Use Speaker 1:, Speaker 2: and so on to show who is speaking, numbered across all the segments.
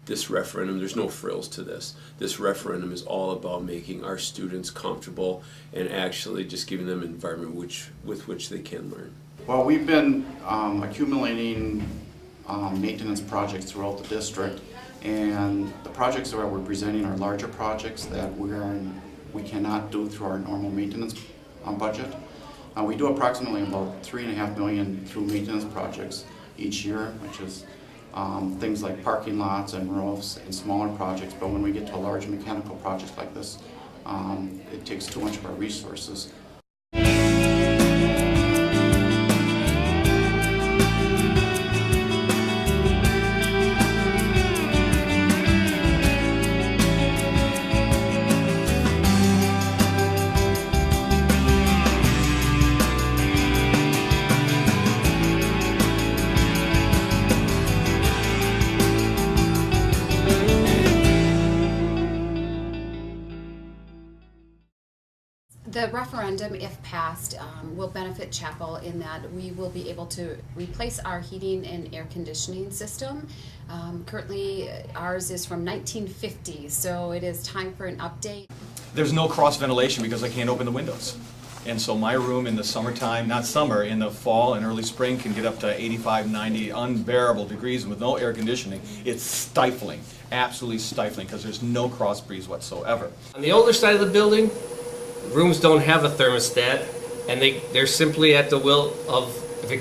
Speaker 1: this referendum, there's no frills to this. This referendum is all about making our students comfortable and actually just giving them an environment with which they can learn.
Speaker 2: Well, we've been accumulating maintenance projects throughout the district, and the projects that we're presenting are larger projects that we cannot do through our normal maintenance budget. We do approximately about $3.5 million through maintenance projects each year, which is things like parking lots and roofs and smaller projects. But when we get to a large mechanical project like this, it takes too much of our resources.
Speaker 3: The referendum, if passed, will benefit Chappell in that we will be able to replace our heating and air conditioning system. Currently, ours is from 1950, so it is time for an update.
Speaker 4: There's no cross ventilation because I can't open the windows. And so my room in the summertime, not summer, in the fall and early spring can get up to 85, 90 unbearable degrees with no air conditioning. It's stifling, absolutely stifling, because there's no cross breeze whatsoever.
Speaker 5: On the older side of the building, rooms don't have a thermostat, and they're simply at the will of,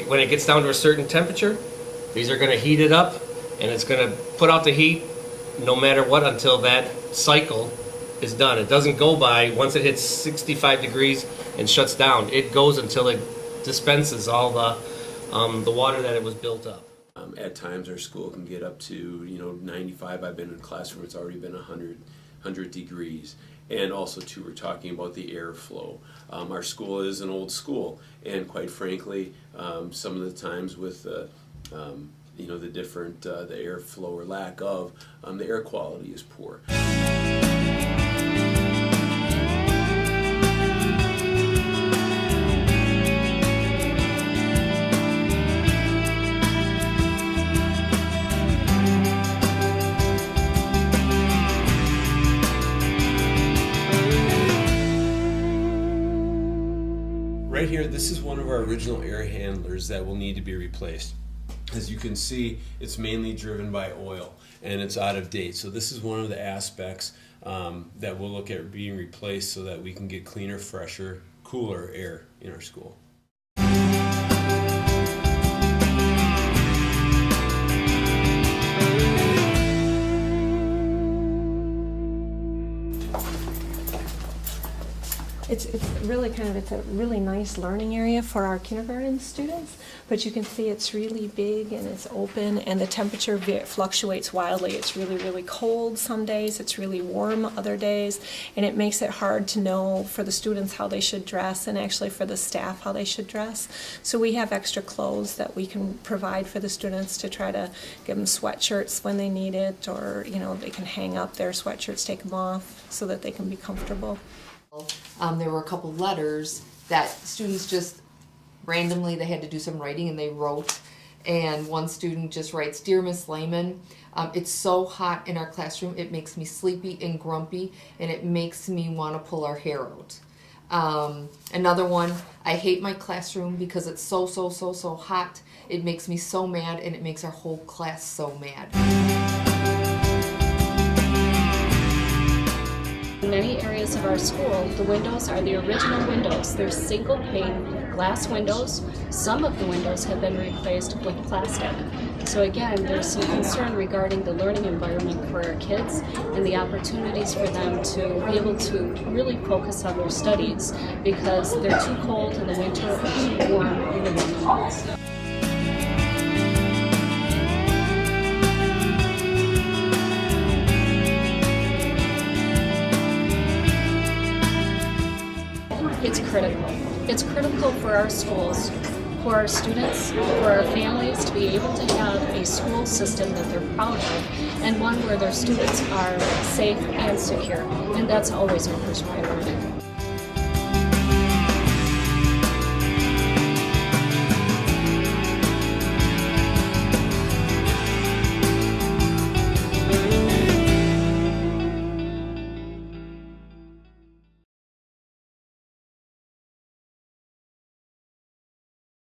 Speaker 5: when it gets down to a certain temperature, these are going to heat it up, and it's going to put out the heat no matter what until that cycle is done. It doesn't go by once it hits 65 degrees and shuts down. It goes until it dispenses all the water that it was built up.
Speaker 1: At times our school can get up to 95. I've been in a classroom, it's already been 100 degrees. And also too, we're talking about the airflow. Our school is an old school, and quite frankly, some of the times with the different the airflow or lack of, the air quality is poor. Right here, this is one of our original air handlers that will need to be replaced. As you can see, it's mainly driven by oil and it's out of date. So this is one of the aspects that we'll look at being replaced so that we can get cleaner, fresher, cooler air in our school.
Speaker 6: It's really it's a really nice learning area for our kindergarten students, but you can see it's really big and it's open, and the temperature fluctuates wildly. It's really, really cold some days, it's really warm other days, and it makes it hard to know for the students how they should dress, and actually for the staff how they should dress. So we have extra clothes that we can provide for the students to try to give them sweatshirts when they need it, or they can hang up their sweatshirts, take them off so that they can be comfortable.
Speaker 7: There were a couple letters that students just randomly, they had to do some writing and they wrote, and one student just writes, "Dear Miss Lehman, it's so hot in our classroom, it makes me sleepy and grumpy, and it makes me want to pull our hair out." Another one, "I hate my classroom because it's so hot, it makes me so mad, and it makes our whole class so mad."
Speaker 8: In many areas of our school, the windows are the original windows. They're single pane glass windows. Some of the windows have been replaced with plastic. So again, there's some concern regarding the learning environment for our kids and the opportunities for them to be able to really focus on their studies because they're too cold in the winter or too warm in the winter months. It's critical. It's critical for our schools, for our students, for our families to be able to have a school system that they're proud of and one where their students are safe and secure. And that's always our first priority.